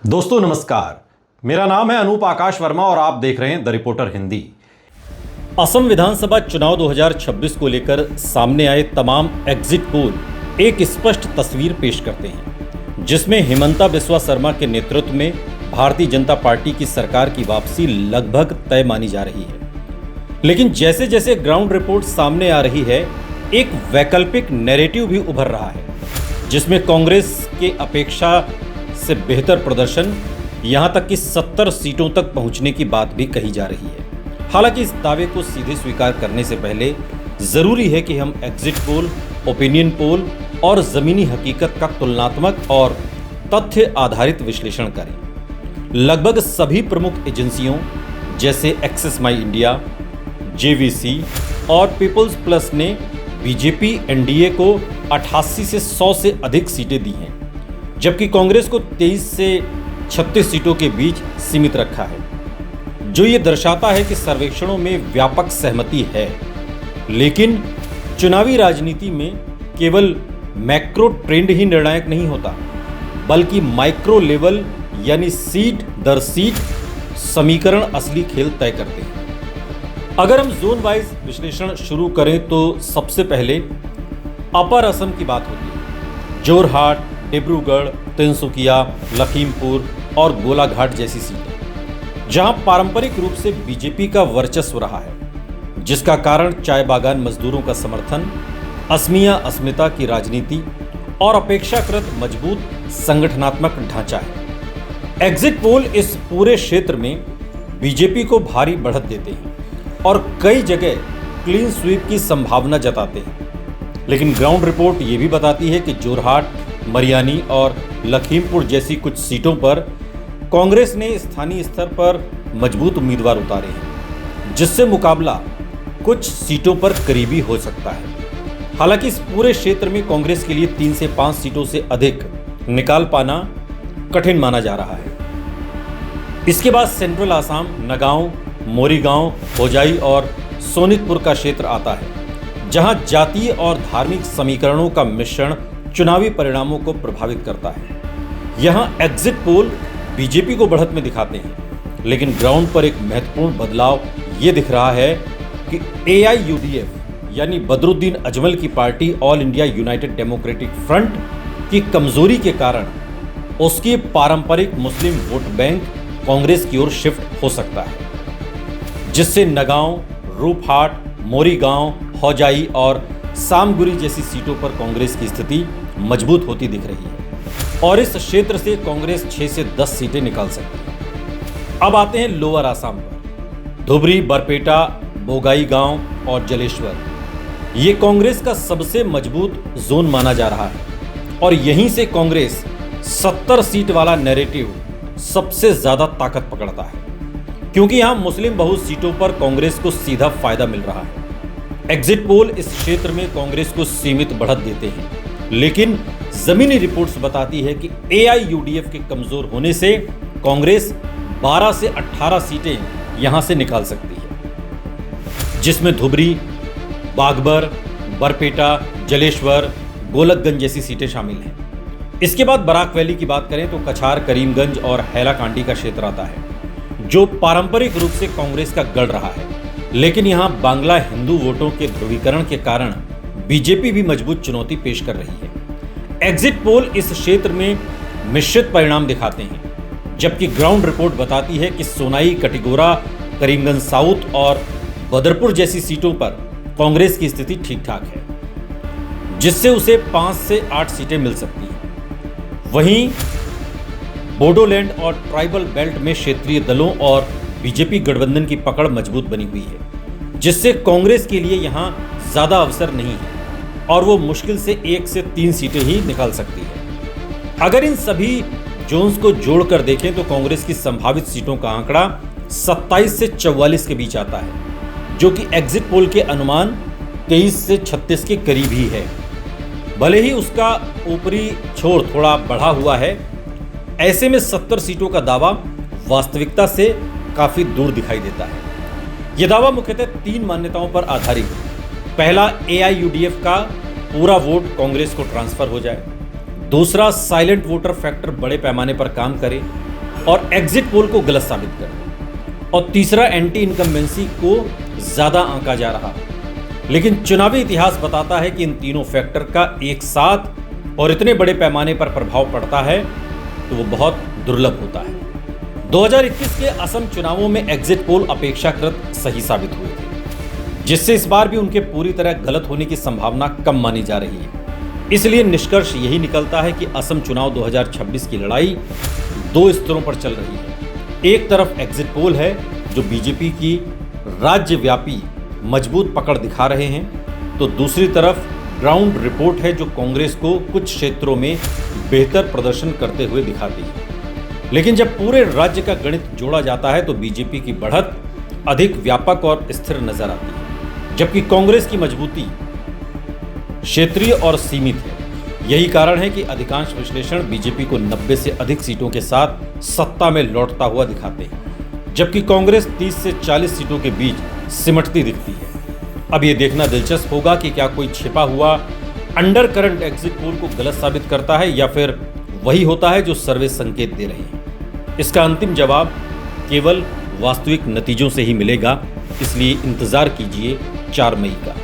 दोस्तों नमस्कार, मेरा नाम है अनूप आकाश वर्मा और आप देख रहे हैं द रिपोर्टर हिंदी। असम विधानसभा चुनाव 2026 को लेकर सामने आए तमाम एग्जिट पोल एक स्पष्ट तस्वीर पेश करते हैं, जिसमें हिमंता बिस्वा शर्मा के नेतृत्व में भारतीय जनता पार्टी की सरकार की वापसी लगभग तय मानी जा रही है। लेकिन जैसे जैसे ग्राउंड रिपोर्ट सामने आ रही है, एक वैकल्पिक नैरेटिव भी उभर रहा है, जिसमें कांग्रेस के अपेक्षा से बेहतर प्रदर्शन, यहां तक कि 70 सीटों तक पहुंचने की बात भी कही जा रही है। हालांकि इस दावे को सीधे स्वीकार करने से पहले जरूरी है कि हम एग्जिट पोल, ओपिनियन पोल और जमीनी हकीकत का तुलनात्मक और तथ्य आधारित विश्लेषण करें। लगभग सभी प्रमुख एजेंसियों जैसे एक्सेस माई इंडिया, जेवीसी और पीपल्स प्लस ने बीजेपी एनडीए को 88 से 100 से अधिक सीटें दी हैं, जबकि कांग्रेस को 23 से 36 सीटों के बीच सीमित रखा है, जो ये दर्शाता है कि सर्वेक्षणों में व्यापक सहमति है। लेकिन चुनावी राजनीति में केवल मैक्रो ट्रेंड ही निर्णायक नहीं होता, बल्कि माइक्रो लेवल यानी सीट दर सीट समीकरण असली खेल तय करते हैं। अगर हम जोन वाइज विश्लेषण शुरू करें तो सबसे पहले अपर असम की बात होती है। जोरहाट, डिब्रूगढ़, तिनसुकिया, लखीमपुर और गोलाघाट जैसी सीटें, जहां पारंपरिक रूप से बीजेपी का वर्चस्व रहा है, जिसका कारण चाय बागान मजदूरों का समर्थन, असमिया अस्मिता की राजनीति और अपेक्षाकृत मजबूत संगठनात्मक ढांचा है। एग्जिट पोल इस पूरे क्षेत्र में बीजेपी को भारी बढ़त देते हैं और कई जगह क्लीन स्वीप की संभावना जताते हैं। लेकिन ग्राउंड रिपोर्ट ये भी बताती है कि जोरहाट, मरियानी और लखीमपुर जैसी कुछ सीटों पर कांग्रेस ने स्थानीय स्तर पर मजबूत उम्मीदवार उतारे हैं, जिससे मुकाबला कुछ सीटों पर करीबी हो सकता है। हालांकि इस पूरे क्षेत्र में कांग्रेस के लिए 3 से 5 सीटों से अधिक निकाल पाना कठिन माना जा रहा है। इसके बाद सेंट्रल आसाम, नगांव, मोरीगांव, होजाई और सोनितपुर का क्षेत्र आता है, जहां जातीय और धार्मिक समीकरणों का मिश्रण चुनावी परिणामों को प्रभावित करता है। यहां एग्जिट पोल बीजेपी को बढ़त में दिखाते हैं, लेकिन ग्राउंड पर एक महत्वपूर्ण बदलाव ये दिख रहा है कि AIUDF यानी बदरुद्दीन अजमल की party all India United democratic front की कमजोरी के कारण उसकी पारंपरिक मुस्लिम वोट बैंक कांग्रेस की ओर शिफ्ट हो सकता है, जिससे नगांव, रूपहाट, मोरीगांव, होजाई और सामगुरी जैसी सीटों पर कांग्रेस की स्थिति मजबूत होती दिख रही है और इस क्षेत्र से कांग्रेस 6 से 10 सीटें निकाल सकती है। अब आते हैं लोअर आसाम पर। धुबरी, बरपेटा, बोगाईगांव और जलेश्वर, ये कांग्रेस का सबसे मजबूत जोन माना जा रहा है और यहीं से कांग्रेस 70 सीट वाला नैरेटिव सबसे ज्यादा ताकत पकड़ता है, क्योंकि यहां मुस्लिम बहु सीटों पर कांग्रेस को सीधा फायदा मिल रहा है। एग्जिट पोल इस क्षेत्र में कांग्रेस को सीमित बढ़त देते हैं, लेकिन जमीनी रिपोर्ट्स बताती है कि AIUDF के कमजोर होने से कांग्रेस 12 से 18 सीटें यहां से निकाल सकती है, जिसमें धुबरी, बागबर, बरपेटा, जलेश्वर, गोलकगंज जैसी सीटें शामिल हैं। इसके बाद बराक वैली की बात करें तो कछार, करीमगंज और हैलाकांडी का क्षेत्र आता है, जो पारंपरिक रूप से कांग्रेस का गढ़ रहा है। लेकिन यहां बांग्ला हिंदू वोटों के ध्रुवीकरण के कारण बीजेपी भी मजबूत चुनौती पेश कर रही है। एग्जिट पोल इस क्षेत्र में मिश्रित परिणाम दिखाते हैं, जबकि ग्राउंड रिपोर्ट बताती है कि सोनाई, कटिगोरा, करीमगंज साउथ और बदरपुर जैसी सीटों पर कांग्रेस की स्थिति ठीक ठाक है, जिससे उसे 5 से 8 सीटें मिल सकती हैं। वहीं बोडोलैंड और ट्राइबल बेल्ट में क्षेत्रीय दलों और बीजेपी गठबंधन की पकड़ मजबूत बनी हुई है, जिससे कांग्रेस के लिए यहां ज्यादा अवसर नहीं है और वो मुश्किल से 1 से 3 सीटें ही निकाल सकती है। अगर इन सभी जोन्स को जोड़कर देखें तो कांग्रेस की संभावित सीटों का आंकड़ा 27 से 44 के बीच आता है, जो कि एग्जिट पोल के अनुमान 23 से 36 के करीब ही है। भले ही उसका ऊपरी छोर थोड़ा बढ़ा हुआ है, ऐसे में 70 सीटों का दावा वास्तविकता से काफी दूर दिखाई देता है। यह दावा मुख्यतः 3 मान्यताओं पर आधारित है। पहला, AIUDF का पूरा वोट कांग्रेस को ट्रांसफर हो जाए। दूसरा, साइलेंट वोटर फैक्टर बड़े पैमाने पर काम करे। और एग्जिट पोल को गलत साबित करना, और तीसरा एंटी इनकम्बेंसी को ज्यादा आंका जा रहा। लेकिन चुनावी इतिहास बताता है कि इन तीनों फैक्टर का एक साथ और इतने बड़े पैमाने पर प्रभाव पड़ता है तो वो बहुत दुर्लभ होता है। 2021 के असम चुनावों में एग्जिट पोल अपेक्षाकृत सही साबित हुए थे, जिससे इस बार भी उनके पूरी तरह गलत होने की संभावना कम मानी जा रही है। इसलिए निष्कर्ष यही निकलता है कि असम चुनाव 2026 की लड़ाई दो स्तरों पर चल रही है। एक तरफ एग्जिट पोल है जो बीजेपी की राज्यव्यापी मजबूत पकड़ दिखा रहे हैं, तो दूसरी तरफ ग्राउंड रिपोर्ट है जो कांग्रेस को कुछ क्षेत्रों में बेहतर प्रदर्शन करते हुए दिखाती है। लेकिन जब पूरे राज्य का गणित जोड़ा जाता है तो बीजेपी की बढ़त अधिक व्यापक और स्थिर नजर आती है, जबकि कांग्रेस की मजबूती क्षेत्रीय और सीमित है। यही कारण है कि अधिकांश विश्लेषण बीजेपी को 90 से अधिक सीटों के साथ सत्ता में लौटता हुआ दिखाते हैं, जबकि कांग्रेस 30 से 40 सीटों के बीच सिमटती दिखती है। अब ये देखना दिलचस्प होगा कि क्या कोई छिपा हुआ अंडर करंट एग्जिट पोल को गलत साबित करता है या फिर वही होता है जो सर्वे संकेत दे रहे हैं। इसका अंतिम जवाब केवल वास्तविक नतीजों से ही मिलेगा, इसलिए इंतजार कीजिए 4 मई का।